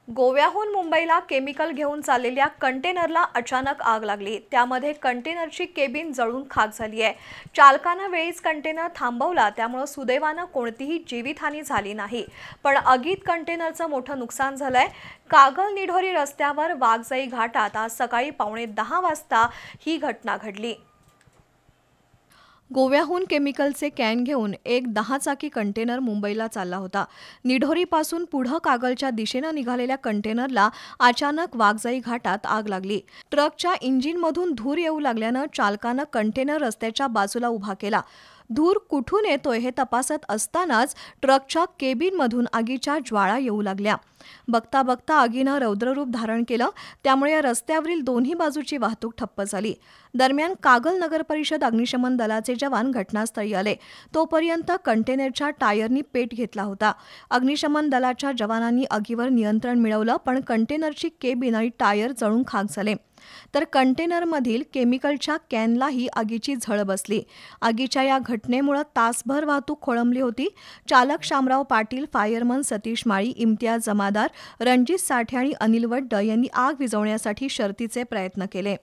गोव्याहून मुंबईला केमिकल घेऊन चाललेल्या कंटेनरला अचानक आग लागली। त्यामध्ये कंटेनरची केबिन जळून खाक झाली आहे। चालकाने वेळीच कंटेनर थांबवला, त्यामुळे सुदैवाने कोणतीही जीवितहानी झाली नाही। पण आगीत कंटेनरचं मोठं नुकसान झालंय। कागल निढोरी रस्त्यावर वाघजाई घाटात आज सकाळी 9:15 वाजता ही घटना घडली। गोव्याहून केमिकलचे कॅन घेऊन एक 10 चाकी कंटेनर मुंबईला चालला होता। निढोरीपासून पुढे कागलच्या दिशेने निघालेल्या कंटेनरला अचानक वाघजाई घाटात आग लागली। ट्रकच्या इंजिनमधून धूर येऊ लागल्याने चालकाने कंटेनर रस्त्याच्या बाजूला उभा केला। धूर कुठून येतोय हे तपासत असतानाच ट्रकच्या केबिनमधून आगीच्या ज्वाळा येऊ लागल्या। बघता बघता आगीनं रौद्ररूप धारण केलं, त्यामुळे या रस्त्यावरील दोन्ही बाजूची वाहतूक ठप्प झाली। दरम्यान कागल नगर परिषद अग्निशमन दलाचे जवान घटनास्थळी आले, तोपर्यंत कंटेनरच्या टायरनी पेट घेतला होता। अग्निशमन दलाच्या जवानांनी आगीवर नियंत्रण मिळवलं, पण कंटेनरची केबिन आणि टायर जळून खाक झाले। तर कंटेनरमधील केमिकलच्या कॅनलाही आगीची झळ बसली। आगीच्या या घटनेमुळे तासभर वाहतूक खोळंबली होती। चालक शामराव पाटील, फायरमन सतीश माळी, इम्तियाज जमादार, रणजित साठे आणि अनिल वड्ड यांनी आग विझवण्यासाठी शर्थीचे प्रयत्न केले।